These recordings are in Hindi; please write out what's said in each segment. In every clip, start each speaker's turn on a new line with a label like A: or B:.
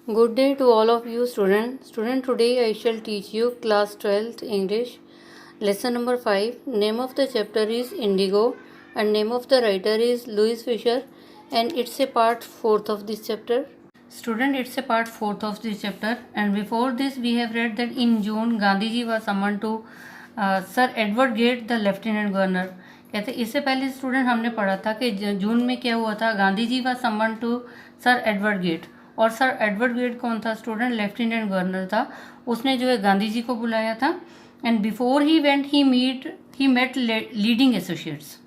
A: Good day to all of you students. Today I shall teach you class 12th English. Lesson number 5. Name of the chapter is Indigo and name of the writer is Louis Fisher, and it's a part 4th of this chapter. Student, it's a part 4th of this chapter, and before this we have read that in June Gandhi was summoned to Sir Edward Gate, the Lieutenant Governor. कहते इससे पहले स्टूडेंट हमने पढ़ा था कि जून में क्या हुआ था, Gandhi ji was summon to sir Edward Gate, और सर एडवर्ड गेट कौन था स्टूडेंट? लेफ्टिनेंट गवर्नर था। उसने जो है गांधी जी को बुलाया था, and before he went he met leading associates,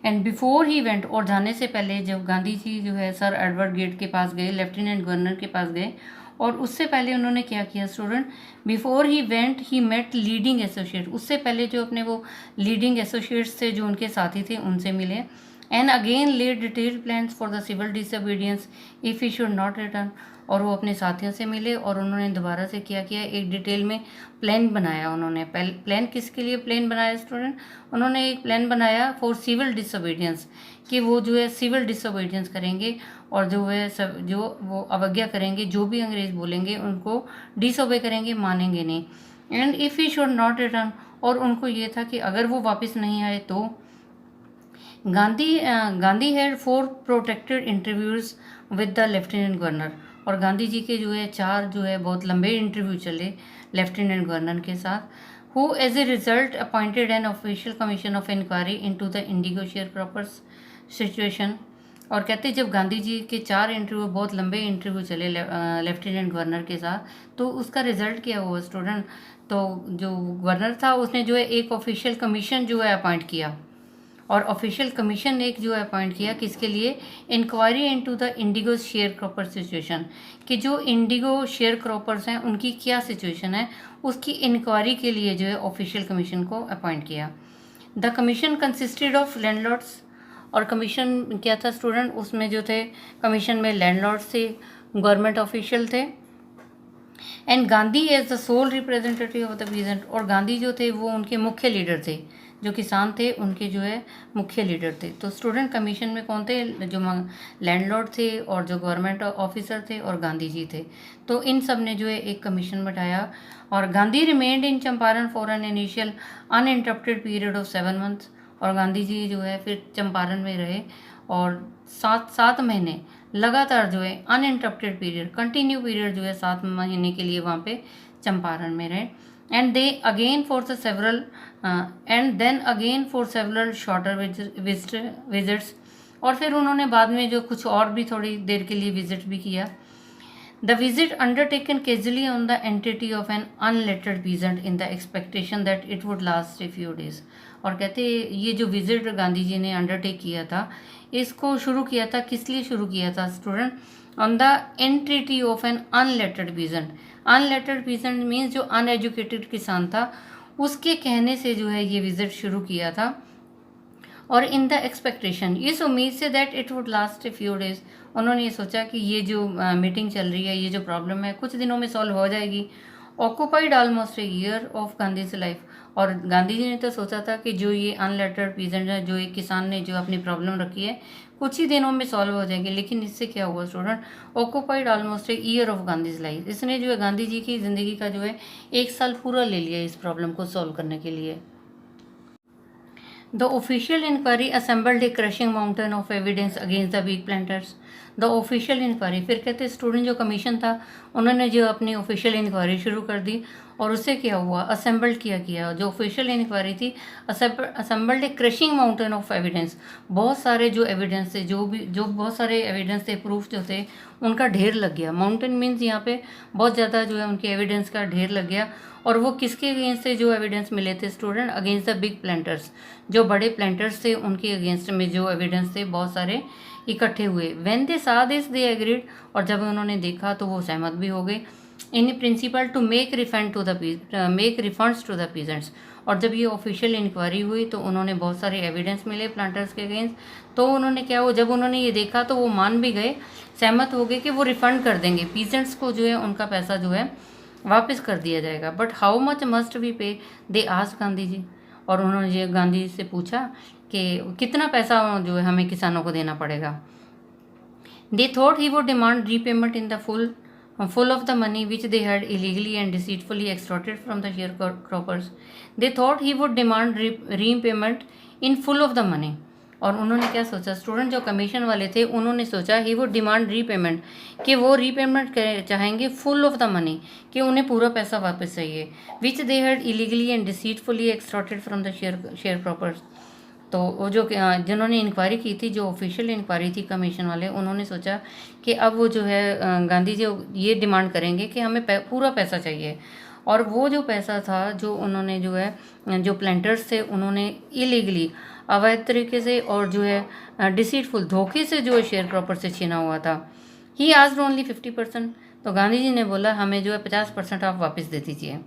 A: and before he went, और जाने से पहले जब गांधी जी जो है सर एडवर्ड गेट के पास गए, लेफ्टिनेंट गवर्नर के पास गए, और उससे पहले उन्होंने क्या किया student? Before he went he met leading associate, उससे पहले जो अपने वो लीडिंग एसोसिएट्स थे, जो उनके साथी थे, उनसे मिले, and again led detailed plans for the civil disobedience if he should not return, और वो अपने साथियों से मिले और उन्होंने दोबारा से क्या किया, एक डिटेल में प्लान बनाया। उन्होंने प्लान किसके लिए प्लान बनाया स्टूडेंट? उन्होंने एक प्लान बनाया फॉर सिविल डिसोबीडियंस, कि वो जो है सिविल डिसोबीडियंस करेंगे और जो है सब जो वो अवज्ञा करेंगे, जो भी अंग्रेज बोलेंगे उनको डिसोबे करेंगे, मानेंगे नहीं। And if he should not return, और उनको ये था कि अगर वो वापस नहीं आए तो Gandhi had 4 protected interviews with the lieutenant governor, और गांधी जी के जो है 4 जो है बहुत लंबे इंटरव्यू चले लेफ्टिनेंट गवर्नर के साथ, who as a result appointed an official commission of inquiry into the indigo sharecroppers situation. और कहते जब गांधी जी के 4 इंटरव्यू, बहुत लंबे इंटरव्यू चले लेफ्टिनेंट गवर्नर के साथ, तो उसका रिजल्ट क्या हुआ स्टूडेंट? तो जो गवर्नर था उसने जो है एक ऑफिशियल कमीशन जो है अपॉइंट किया, और ऑफिशियल कमीशन एक जो है अपॉइंट किया किसके लिए? Inquiry into the indigo sharecropper situation, कि जो इंडिगो शेयर क्रॉपर्स हैं उनकी क्या सिचुएशन है, उसकी इंक्वायरी के लिए जो है ऑफिशियल कमीशन को अपॉइंट किया। The commission consisted of landlords, और कमीशन क्या था स्टूडेंट? उसमें जो थे कमीशन में लैंडलॉर्ड्स थे, गवर्नमेंट ऑफिशियल थे, and Gandhi as the sole representative of the peasant, और गांधी जो थे वो उनके मुख्य लीडर थे, जो किसान थे उनके जो है मुख्य लीडर थे। तो स्टूडेंट कमीशन में कौन थे? जो लैंडलॉर्ड थे और जो गवर्नमेंट ऑफिसर थे और गांधी जी थे। तो इन सब ने जो है एक कमीशन बैठाया, और Gandhi remained in Champaran for an initial uninterrupted period of 7 months, और गांधी जी जो है फिर चंपारण में रहे और 7 महीने लगातार जो है अनइंटरप्टेड पीरियड, कंटिन्यू पीरियड जो है 7 महीने के लिए वहाँ पे चंपारण में रहे, and they again for the several and then again for several shorter visits, और फिर उन्होंने बाद में जो कुछ और भी थोड़ी देर के लिए विजिट भी किया। The visit undertaken casually on the entity of an unlettered peasant in the expectation that it would last a few days, और कहते ये जो विजिट गांधी जी ने अंडरटेक किया था, इसको शुरू किया था, किस लिए शुरू किया था student? On the entreaty of an unlettered peasant. Unlettered peasant means जो अनएजुकेटेड किसान था, उसके कहने से जो है ये विजिट शुरू किया था, और इन द एक्सपेक्टेशन, इस उम्मीद say that it would last a few days, उन्होंने ये सोचा कि ये जो मीटिंग चल रही है, ये जो प्रॉब्लम है कुछ दिनों में सॉल्व हो जाएगी। Occupied almost a year of Gandhi's life, और गांधी जी ने तो सोचा था कि जो ये अनलेटर्ड पीजेंट है, जो एक किसान ने जो अपनी प्रॉब्लम रखी है, कुछ ही दिनों में सॉल्व हो जाएंगे, लेकिन इससे क्या हुआ student? Occupied almost a year of Gandhi's life, इसने जो है गांधी जी की ज़िंदगी का जो है 1 साल पूरा ले लिया इस प्रॉब्लम को सॉल्व करने के लिए। The official inquiry assembled a crushing mountain of evidence against the big planters. The official inquiry, फिर कहते स्टूडेंट जो कमीशन था उन्होंने जो अपनी ऑफिशियल इंक्वायरी शुरू कर दी, और उससे क्या हुआ? असेंबल्ड किया जो ऑफिशियल इंक्वायरी थी, assembled A crushing mountain of evidence, बहुत सारे जो एविडेंस थे, जो बहुत सारे एविडेंस थे, प्रूफ जो थे, उनका ढेर लग गया। माउंटेन मीन्स यहाँ पे बहुत ज़्यादा जो है उनके एविडेंस का ढेर लग गया, और वो किसके अगेंस्ट से जो एविडेंस मिले थे student? Against the big planters, जो बड़े प्लांटर्स थे उनके अगेंस्ट में जो एविडेंस थे बहुत सारे इकट्ठे हुए। व्हेन दे सा दिस दे एग्रीड, और जब उन्होंने देखा तो वो सहमत भी हो गए। In principle to make refunds to the peasants, और जब ये ऑफिशियल इंक्वायरी हुई तो उन्होंने बहुत सारे एविडेंस मिले प्लांटर्स के अगेंस्ट, तो उन्होंने क्या हुआ, जब उन्होंने ये देखा तो वो मान भी गए, सहमत हो गए कि वो रिफंड कर देंगे, पीजेंट्स को जो है उनका पैसा जो है वापस कर दिया जाएगा। But how much must we pay, they asked Gandhi ji, और उन्होंने ये गांधी से पूछा कि कितना पैसा जो है हमें किसानों को देना पड़ेगा। They thought he would demand repayment in the full full of the money which they had illegally and deceitfully extorted from the sharecroppers. They thought he would demand repayment in full of the money. और उन्होंने क्या सोचा, स्टूडेंट जो कमीशन वाले थे उन्होंने सोचा ही वुड डिमांड रीपेमेंट, कि वो रीपेमेंट चाहेंगे फुल ऑफ द मनी, कि उन्हें पूरा पैसा वापस चाहिए, which they had illegally and deceitfully extorted from the sharecroppers. तो वो जो जिन्होंने इंक्वायरी की थी, जो ऑफिशियल इंक्वायरी थी कमीशन वाले, उन्होंने सोचा कि अब वो जो है गांधी जी ये डिमांड करेंगे कि हमें पूरा पैसा चाहिए। और वो जो पैसा था जो उन्होंने जो है जो प्लांटर्स थे उन्होंने इलीगली अवैध तरीके से और जो है डिसीटफुल धोखे से जो शेयर प्रॉपर से छीना हुआ था। He asked only 50%। तो गांधी जी ने बोला हमें जो है 50% आप वापस दे दीजिए।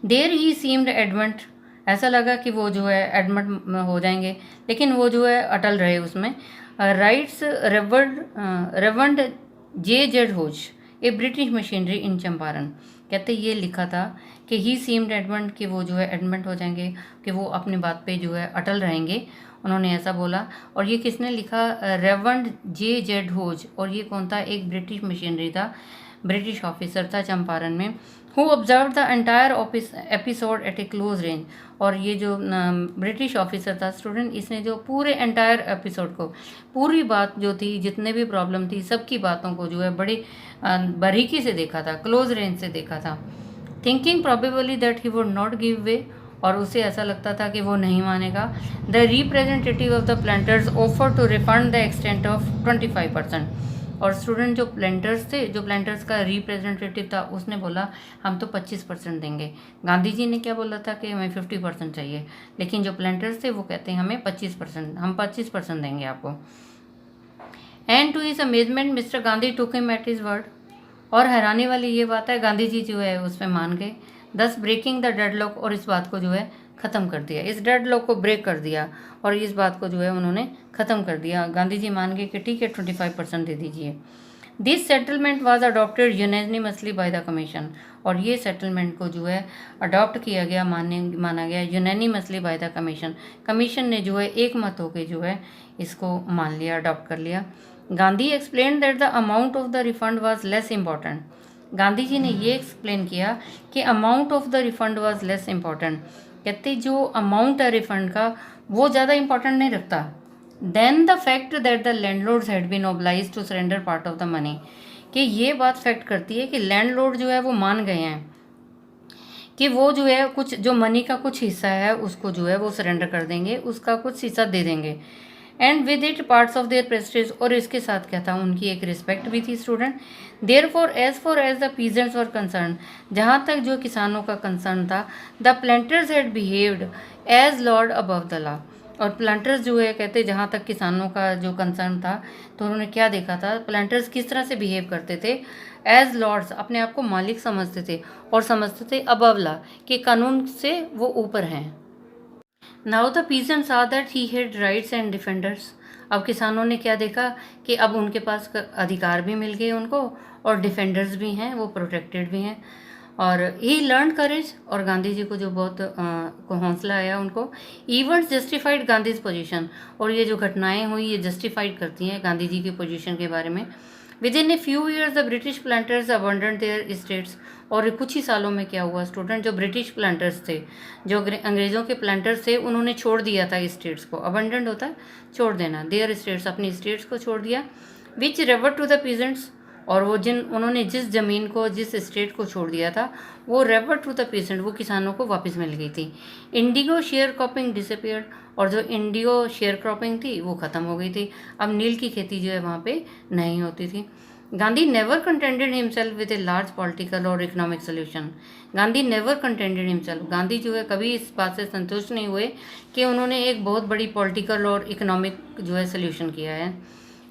A: देयर ही सीम्ड एडमेंट, ऐसा लगा कि वो जो है एडमिट हो जाएंगे, लेकिन वो जो है अटल रहे उसमें। Writes Reverend J.Z. Hodge a British missionary in Champaran, कहते ये लिखा था कि ही सीम्ड एडमेंट, कि वो जो है एडमेंट हो जाएंगे, कि वो अपनी बात पे जो है अटल रहेंगे, उन्होंने ऐसा बोला। और ये किसने लिखा, रेवंड J.Z. होज। और ये कौन था, एक ब्रिटिश मशीनरी था, ब्रिटिश ऑफिसर था चंपारण में, who observe the entire episode at a close range. और ये जो ब्रिटिश ऑफिसर था स्टूडेंट, इसने जो पूरे एंटायर एपिसोड को, पूरी बात जो थी, जितने भी प्रॉब्लम थी, सबकी बातों को जो है बड़ी बारीकी से देखा था, क्लोज रेंज से देखा था। Thinking probably that he would not give way, और उसे ऐसा लगता था कि वो नहीं मानेगा। The representative of the planters offer to refund the extent of 25%। और स्टूडेंट जो प्लांटर्स थे, जो प्लांटर्स का रिप्रेजेंटेटिव था, उसने बोला हम तो 25% देंगे। गांधी जी ने क्या बोला था कि हमें 50% चाहिए, लेकिन जो प्लांटर्स थे वो कहते हैं हमें 25%, हम 25% देंगे आपको। And to his amazement mister Gandhi took him at his word. और हैरानी वाली ये बात है, गांधी जी जो है उसमें मान गए। दस ब्रेकिंग द डेडलॉक, और इस बात को जो है ख़त्म कर दिया, इस डेडलॉक को ब्रेक कर दिया, और इस बात को जो है उन्होंने ख़त्म कर दिया। गांधी जी मान गए कि ठीक है 25% दे दीजिए। This settlement was adopted unanimously by the commission, और ये सेटलमेंट को जो है अडॉप्ट किया गया, माना गया unanimously by the commission. Commission ने जो है एक मत होकर जो है इसको मान लिया, अडॉप्ट कर लिया। Gandhi explained that the amount of the refund was less important. Gandhi ji ने ये एक्सप्लेन किया कि amount of the refund was less important, कहते जो अमाउंट है रिफंड का वो ज़्यादा इंपॉर्टेंट नहीं रखता, then the fact that the landlords had been obliged to surrender part of the money, कि ये बात फैक्ट करती है कि लैंडलॉर्ड जो है वो मान गए हैं कि वो जो है कुछ जो मनी का कुछ हिस्सा है उसको जो है वो सरेंडर कर देंगे, उसका कुछ हिस्सा दे देंगे। And with it parts of their Prestige, और इसके साथ क्या था, उनकी एक रिस्पेक्ट भी थी student. Therefore as the peasants were concern, जहाँ तक जो किसानों का कंसर्न था, the planters had behaved as lord above the law. और प्लांटर्स जो है कहते जहाँ तक किसानों का जो कंसर्न था, तो उन्होंने क्या देखा था, प्लांटर्स किस तरह से बिहेव करते थे, एज लॉर्ड्स, अपने आप को मालिक समझते थे, और समझते थे अबव लॉ, कि कानून से वो ऊपर हैं। Now the peasants saw that he had rights and defenders। अब किसानों ने क्या देखा कि अब उनके पास अधिकार भी मिल गए उनको, और डिफेंडर्स भी हैं, वो प्रोटेक्टेड भी हैं। और ही लर्न करेज, और गांधी जी को जो बहुत हौसला आया उनको। इवेंट्स जस्टिफाइड गांधीज पोजीशन, और ये जो घटनाएं हुई ये जस्टिफाइड करती हैं गांधी जी की पोजीशन के बारे में। Within a few years the British planters abandon their states, और कुछ ही सालों में क्या हुआ स्टूडेंट, जो ब्रिटिश प्लांटर्स थे, जो अंग्रेज़ों के प्लांटर्स थे, उन्होंने छोड़ दिया था स्टेट्स को। अबंडेंट होता है छोड़ देना, देयर स्टेट्स, अपनी स्टेट्स को छोड़ दिया। विच रेवर्ट टू द पीजेंट्स, और वो उन्होंने जिस ज़मीन को, जिस स्टेट को छोड़ दिया था, वो रेवर्ट टू द पीजेंट, वो किसानों को वापस मिल गई थी। इंडिगो शेयर क्रॉपिंग डिसअपियर्ड, और जो इंडिगो शेयर क्रॉपिंग थी वो ख़त्म हो गई थी, अब नील की खेती जो है वहाँ पे नहीं होती थी। Gandhi never contented himself with a large political और economic solution. Gandhi never contented himself, Gandhi जो है कभी इस बात से संतुष्ट नहीं हुए कि उन्होंने एक बहुत बड़ी पॉलिटिकल और इकोनॉमिक जो है सोल्यूशन किया है।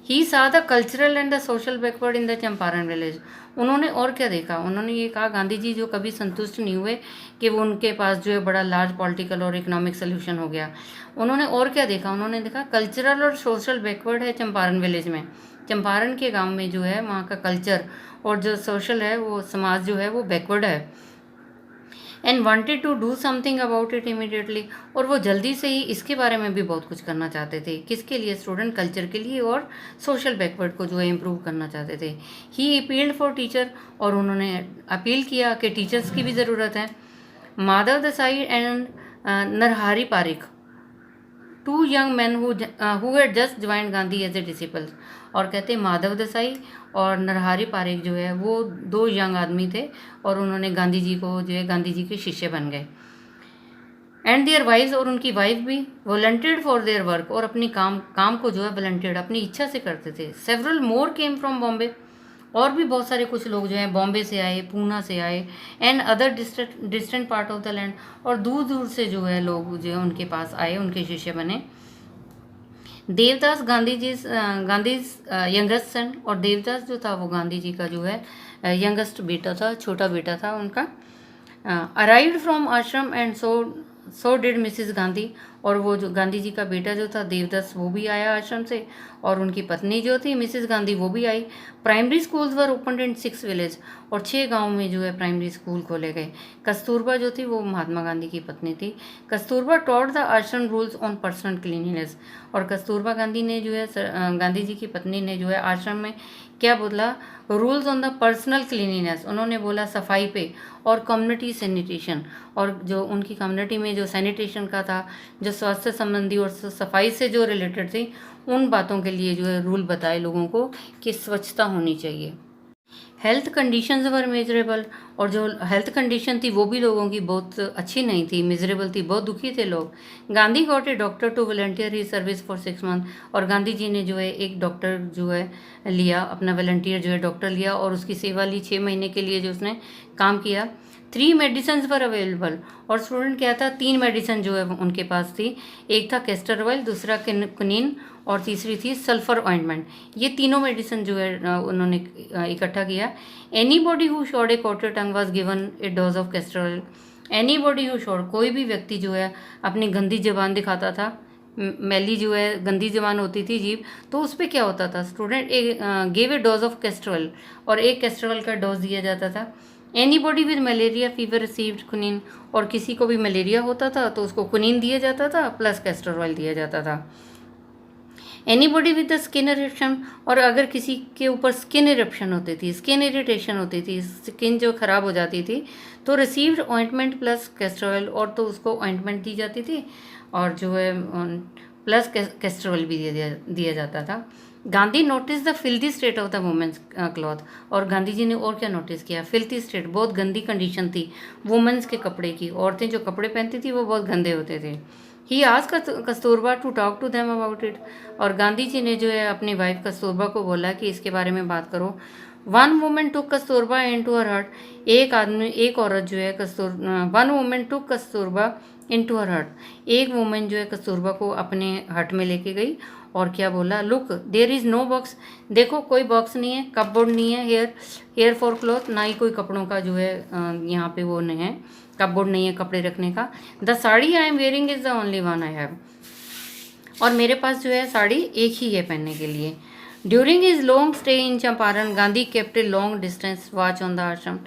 A: ही सा the cultural and the social backward in the Champaran village. उन्होंने और क्या देखा, उन्होंने ये कहा गांधी जी जो कभी संतुष्ट नहीं हुए कि वो उनके पास जो है बड़ा लार्ज पॉलिटिकल और इकोनॉमिक सोल्यूशन हो गया। उन्होंने और क्या देखा, उन्होंने देखा कल्चरल और सोशल बैकवर्ड है चंपारण विलेज में, चंपारण के गांव में जो है वहाँ का कल्चर और जो सोशल है वो समाज जो है वो बैकवर्ड है। And wanted to do something about it immediately, और वो जल्दी से ही इसके बारे में भी बहुत कुछ करना चाहते थे। किसके लिए? स्टूडेंट कल्चर के लिए और सोशल बैकवर्ड को जो है इम्प्रूव करना चाहते थे। ही अपील्ड फॉर टीचर, और उन्होंने अपील किया कि टीचर्स की भी ज़रूरत है। Madhav Desai and Narhari Parikh, two young man who had just joined Gandhi as a disciples, और कहते माधव देसाई और नरहरि पारिक जो है वो 2 यंग आदमी थे, और उन्होंने गांधी जी को जो है गांधी जी के शिष्य बन गए। एंड देयर वाइफ्स, और उनकी वाइफ भी वॉलंटियर्ड फॉर देयर वर्क, और अपनी काम को जो है वॉलंटियर्ड अपनी इच्छा से करते थे। Several more came from Bombay, और भी बहुत सारे कुछ लोग जो हैं बॉम्बे से आए, पूना से आए, and other distant part of the land, और दूर दूर से जो है लोग जो है उनके पास आए, उनके शिष्य बने। देवदास गांधी यंगेस्ट सन, और देवदास जो था वो गांधी जी का जो है यंगेस्ट बेटा था, छोटा बेटा था उनका। अराइव्ड फ्रॉम आश्रम and so did Mrs Gandhi, और वो जो गांधी जी का बेटा जो था देवदास वो भी आया आश्रम से, और उनकी पत्नी जो थी मिसिस गांधी वो भी आई। Primary schools were opened in 6 village, और 6 गांव में जो है प्राइमरी स्कूल खोले गए। कस्तूरबा जो थी वो महात्मा गांधी की पत्नी थी। कस्तूरबा टॉट द आश्रम रूल्स ऑन पर्सनल क्लीनिनेस, और कस्तूरबा गांधी ने जो है गांधी जी की पत्नी ने जो है आश्रम में क्या बोला? Rules on the personal cleanliness, उन्होंने बोला सफाई पे, और कम्युनिटी सैनिटेशन, और जो उनकी कम्युनिटी में जो सैनिटेशन का था, जो स्वास्थ्य संबंधी और सफाई से जो रिलेटेड थी, उन बातों के लिए जो है रूल बताए लोगों को कि स्वच्छता होनी चाहिए। हेल्थ कंडीशंस वर मिजरेबल, और जो हेल्थ कंडीशन थी वो भी लोगों की बहुत अच्छी नहीं थी, मिजरेबल थी, बहुत दुखी थे लोग। Gandhi got a doctor to volunteer he service for 6 month, और गांधी जी ने जो है एक डॉक्टर जो है लिया, अपना वॉलंटियर जो है डॉक्टर लिया, और उसकी सेवा ली 6 महीने के लिए जो उसने काम किया। 3 मेडिसिन वर अवेलेबल, और स्टूडेंट क्या था? 3 मेडिसिन जो है उनके पास थी। एक था कैस्टर ऑयल, दूसरा क्विनीन, और तीसरी थी सल्फर ऑइंटमेंट। ये तीनों मेडिसिन जो है उन्होंने इकट्ठा किया। Anybody who showed a coated tongue was given a dose of castor oil. Anybody who showed, कोई भी व्यक्ति जो है अपनी गंदी जबान दिखाता था, मैली जो है गंदी जबान होती थी जीभ, तो उस पर क्या होता था? Student give a dose of castor oil, और एक कैस्टर ऑयल का डोज दिया जाता था। Any body with malaria fever received quinine, और किसी को भी मलेरिया होता था तो उसको क्विनीन दिया जाता था प्लस कैस्टर ऑयल दिया जाता था। Anybody with the skin irritation, और अगर किसी के ऊपर स्किन इरिटेशन होती थी, स्किन इरिटेशन होती थी, स्किन जो खराब हो जाती थी, तो received ointment plus castor oil, और तो उसको ऑइंटमेंट दी जाती थी, और जो है प्लस कैस्टर ऑयल भी दिया जाता था। Gandhi notice the filthy state of the women's cloth, और गांधी जी ने और क्या नोटिस किया? फिल्थी स्टेट, बहुत गंदी कंडीशन थी वुमेन्स के कपड़े की, औरतें जो कपड़े पहनती थी वो बहुत गंदे होते थे। He asked Kasturba to talk to them about it, और गांधी जी ने जो है अपनी वाइफ कस्तूरबा को बोला कि इसके बारे में बात करो। 1 वुमन टुक कस्तूरबा इनटू हर हार्ट, एक औरत जो है 1 वुमन टुक कस्तूरबा इनटू हर हार्ट, एक वुमन जो है कस्तूरबा को अपने हट में लेके गई, और क्या बोला? Look there is no box, देखो कोई बॉक्स नहीं है, कपबोर्ड नहीं है, हेयर फॉर क्लॉथ, ना ही कोई कपड़ों का जो है यहाँ पे वो नहीं है, कपबोर्ड नहीं है कपड़े रखने का। The sari I am wearing is the only one I have, और मेरे पास जो है साड़ी एक ही है पहनने के लिए। During his long stay in Champaran Gandhi kept a long distance watch on the ashram.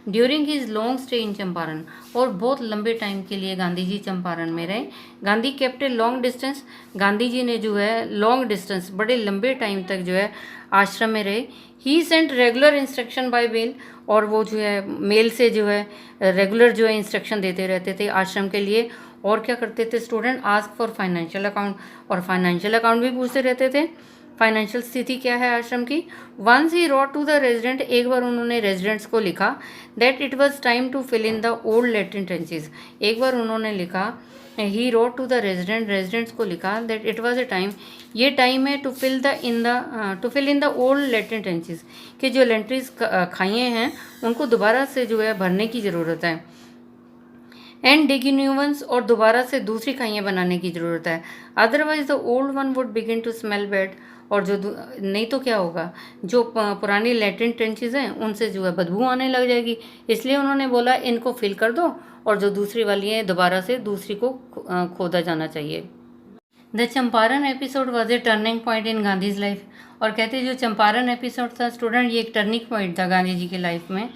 A: During his long stay in Champaran, और बहुत लंबे टाइम के लिए गांधी जी चंपारण में रहे। Gandhi kept a long distance, Gandhi ji ने जो है लॉन्ग डिस्टेंस, बड़े लंबे टाइम तक जो है आश्रम में रहे। He sent regular instruction by mail, और वो जो है मेल से जो है रेगुलर जो है इंस्ट्रक्शन देते रहते थे आश्रम के लिए। और क्या करते थे student? Ask for financial account, और फाइनेंशियल अकाउंट भी पूछते रहते थे, फाइनेंशियल स्थिति क्या है आश्रम की। Once he wrote to the resident, एक बार उन्होंने रेजिडेंट्स को लिखा that it was time to fill in the old latrine trenches, एक बार उन्होंने लिखा, he wrote to the residents को लिखा that it was a time, ये टाइम है to fill in the old latrine trenches, कि जो लेंट्रीज खाइए हैं उनको दोबारा से जो है भरने की ज़रूरत है। एंड डिग न्यू वंस, और दोबारा से दूसरी खाइयाँ बनाने की ज़रूरत है। Otherwise the old one would begin to smell bad, और जो नहीं तो क्या होगा, जो पुरानी लैटिन टेंसेस हैं उनसे जो है बदबू आने लग जाएगी। इसलिए उन्होंने बोला इनको फिल कर दो, और जो दूसरी वाली है दोबारा से दूसरी को खोदा जाना चाहिए। The Champaran episode was a turning point in Gandhi's life, और कहते जो चंपारण एपिसोड था स्टूडेंट, ये एक टर्निंग पॉइंट था गांधी जी की लाइफ में।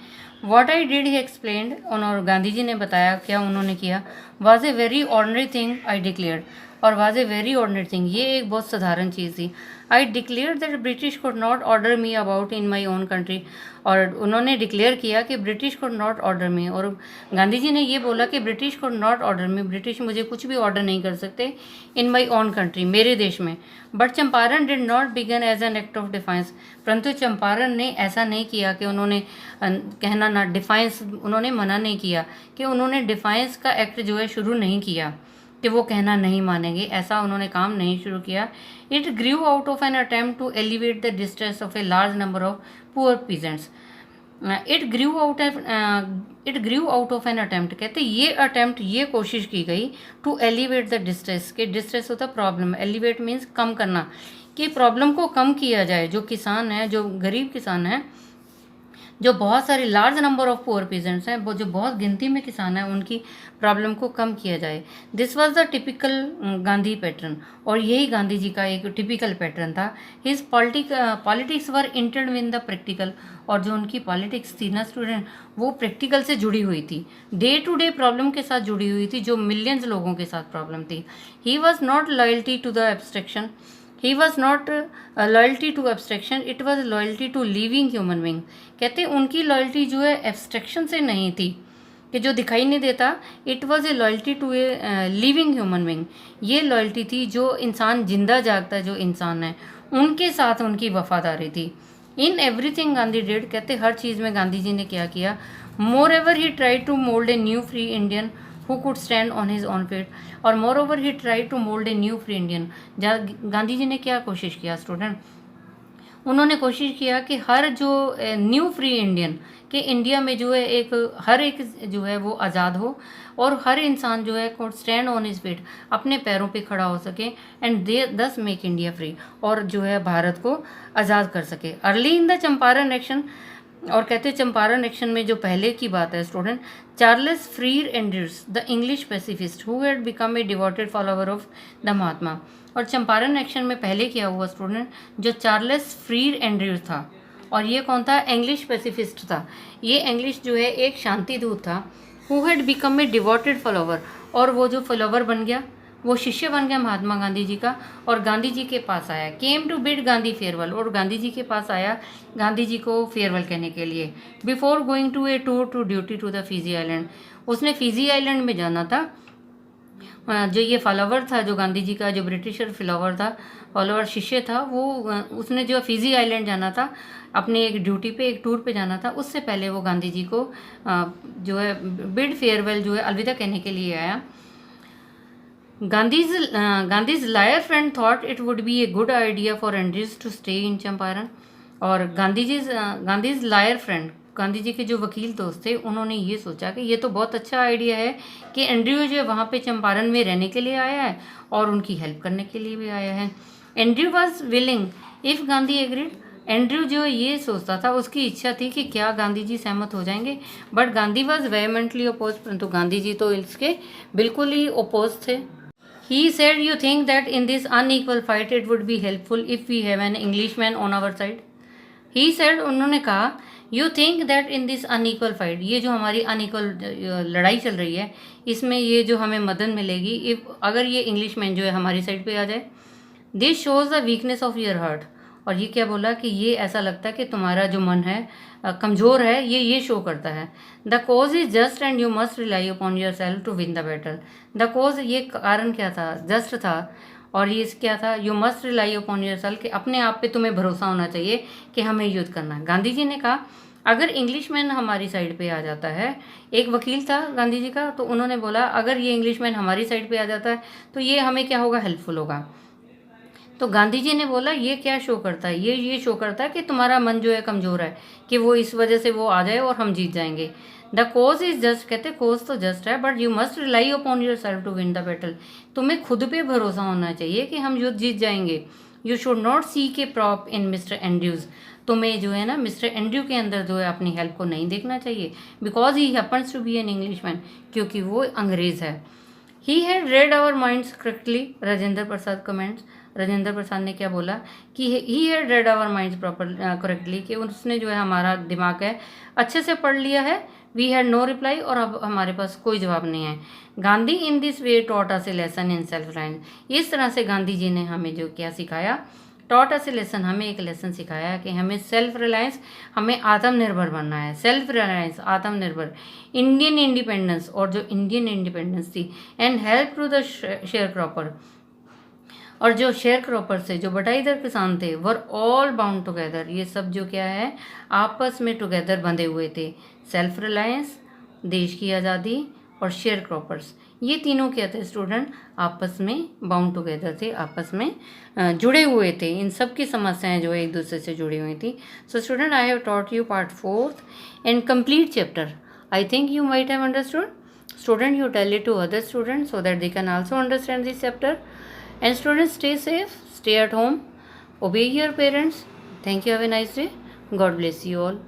A: What I did he explained, और गांधी जी ने बताया क्या उन्होंने किया। Was a very ordinary thing I declared, और was a very ordinary thing, ये एक बहुत साधारण चीज़ थी। I declare that British could not order me about in my own country, और उन्होंने डिक्लेयर किया कि British could not order me, और गांधी जी ने ये बोला कि British could not order me, British मुझे कुछ भी ऑर्डर नहीं कर सकते इन माई ओन कंट्री, मेरे देश में। But Champaran did not began as an act of defiance, परंतु चंपारण ने ऐसा नहीं किया कि उन्होंने कहना ना डिफाइंस, उन्होंने मना नहीं किया कि उन्होंने डिफाइंस का एक्ट जो है शुरू नहीं किया कि वो कहना नहीं मानेंगे, ऐसा उन्होंने काम नहीं शुरू किया। It grew out of an attempt to alleviate the distress of a large number of poor peasants. It grew out of an attempt, कहते ये अटेम्प्ट, ये कोशिश की गई टू एलिवेट द डिस्ट्रेस, के डिस्ट्रेस होता प्रॉब्लम, एलिवेट मीन्स कम करना, कि प्रॉब्लम को कम किया जाए। जो किसान है, जो गरीब किसान है, जो बहुत सारे large number of poor peasants हैं, वो जो बहुत गिनती में किसान हैं, उनकी प्रॉब्लम को कम किया जाए। This was the typical Gandhi pattern, और यही गांधी जी का एक टिपिकल पैटर्न था। His politics were entered with the practical, और जो उनकी पॉलिटिक्स थी ना स्टूडेंट, वो प्रैक्टिकल से जुड़ी हुई थी, डे टू डे प्रॉब्लम के साथ जुड़ी हुई थी, जो मिलियंस लोगों के साथ प्रॉब्लम थी। He was not loyalty to the abstraction, he was not loyalty to abstraction, it was loyalty to living human being. कहते उनकी लॉयल्टी जो है एब्स्ट्रैक्शन से नहीं थी कि जो दिखाई नहीं देता, it was a loyalty to a living human being. ये लॉयल्टी थी जो इंसान, जिंदा जागता जो इंसान है, उनके साथ उनकी वफादारी थी। इन एवरीथिंग गांधी डिड, कहते हर चीज़ में गांधी जी ने क्या किया। Moreover he try to mould a new free Indian who could stand on his own feet, और moreover he try to mould a new free Indian. Gandhi ji ने क्या कोशिश किया स्टूडेंट, उन्होंने कोशिश किया कि हर जो न्यू फ्री इंडियन, कि इंडिया में जो है एक हर एक जो है वो आज़ाद हो, और हर इंसान जो है code stand on his feet, अपने पैरों पे खड़ा हो सके, एंड दे दस मेक इंडिया फ्री, और जो है भारत को आज़ाद कर सके। Early in the Champaran action, और कहते चंपारण एक्शन में जो पहले की बात है student, Charles Freer Andrews the English pacifist who had become a devoted follower of the Mahatma. और चंपारण एक्शन में पहले क्या हुआ स्टूडेंट, जो चार्ल्स फ्रीर एंड्रयूस था, और ये कौन था, इंग्लिश पैसिफिस्ट था। ये इंग्लिश जो है एक शांति दूत था, who had become a devoted follower, और वो जो फॉलोवर बन गया, वो शिष्य बन गया महात्मा गांधी जी का, और गांधी जी के पास आया, came to bid Gandhi farewell, और गांधी जी के पास आया गांधी जी को फेयरवेल कहने के लिए। Before going to a tour to duty to the Fiji island, उसने फिजी आइलैंड में जाना था। जो ये फॉलोवर था, जो गांधी जी का जो ब्रिटिशर फॉलोवर शिष्य था, वो उसने जो फिजी आइलैंड जाना था, अपने एक ड्यूटी पे, एक टूर पे जाना था, उससे पहले वो गांधी जी को जो है बिड फेयरवेल, जो है अलविदा कहने के लिए आया। Gandhi's lawyer friend thought it would be a good idea for Andrews to stay in Champaran, और गांधीज लायर फ्रेंड, गांधी जी के जो वकील दोस्त थे, उन्होंने ये सोचा कि ये तो बहुत अच्छा आइडिया है कि एंड्रयू जो है वहाँ पे चंपारण में रहने के लिए आया है और उनकी हेल्प करने के लिए भी आया है। Andrew was willing if Gandhi agreed, Andrew जो ये सोचता था, उसकी इच्छा थी कि क्या गांधी जी सहमत हो जाएंगे, बट गांधी वॉज वेहेमेंटली अपोज, परंतु गांधी जी तो इसके बिल्कुल ही अपोज थे। He said, "You think that in this unequal fight it would be helpful if we have an Englishman on our side?" He said, उन्होंने कहा, "You think that in this unequal fight, ये जो हमारी अनइक्वल लड़ाई चल रही है, इसमें ये जो हमें मदद मिलेगी, इफ अगर ये इंग्लिशमैन जो है हमारी साइड पे आ जाए, this shows the weakness of your heart." और ये क्या बोला कि ये ऐसा लगता है कि तुम्हारा जो मन है कमज़ोर है, ये शो करता है। The cause is just and you must rely upon yourself to win the battle. The cause, ये कारण क्या था, जस्ट था, और ये क्या था, you must rely upon your self, कि अपने आप पे तुम्हें भरोसा होना चाहिए कि हमें युद्ध करना है। गांधी जी ने कहा अगर इंग्लिशमैन हमारी साइड पे आ जाता है, एक वकील था गांधी जी का, तो उन्होंने बोला अगर ये इंग्लिशमैन हमारी साइड पे आ जाता है तो ये हमें क्या होगा, हेल्पफुल होगा। तो गांधी जी ने बोला ये क्या शो करता है, ये शो करता है कि तुम्हारा मन जो है कमज़ोर है, कि वो इस वजह से वो आ जाए और हम जीत जाएंगे। द कोज इज जस्ट, कहते कोज तो जस्ट है, but you must rely upon yourself to win the battle. तुम्हें खुद पे भरोसा होना चाहिए कि हम युद्ध जीत जाएंगे। You should not seek A prop in mister Andrews, तुम्हें जो है ना मिस्टर एंड्रयू के अंदर जो है अपनी हेल्प को नहीं देखना चाहिए, because he happens to be an Englishman, क्योंकि वो अंग्रेज़ है। He had read our minds correctly, Rajendra Prasad comments. Rajendra Prasad ने क्या बोला कि he had read our minds proper correctly, कि उसने जो है हमारा दिमाग है अच्छे से पढ़ लिया है। वी हैड नो रिप्लाई, और अब हमारे पास कोई जवाब नहीं है। Gandhi in this way taught us A lesson in self reliance. इस तरह से गांधी जी ने हमें जो क्या सिखाया, टॉट अस ए लेसन, हमें एक लेसन सिखाया कि हमें सेल्फ रिलायंस, हमें आत्मनिर्भर बनना है। सेल्फ रिलायंस, आत्मनिर्भर, इंडियन इंडिपेंडेंस, और जो इंडियन इंडिपेंडेंस थी, and help to the sharecropper, और जो शेयर क्रॉपर से जो बटाईदार किसान थे, वर ऑल बाउंड टुगेदर, ये सब जो क्या है आपस में टुगेदर बंधे हुए थे। सेल्फ रिलायंस, देश की आज़ादी, और शेयर क्रॉपर्स, ये तीनों क्या थे स्टूडेंट, आपस में बाउंड टुगेदर थे, आपस में जुड़े हुए थे। इन सब की समस्याएं जो एक दूसरे से जुड़ी हुई थी। So student, I have taught you part 4th and complete chapter. I think you might have understood. Student, you tell it to other students so that they can also understand this chapter. And students, stay safe, stay at home, obey your parents. Thank you. Have a nice day. God bless you all.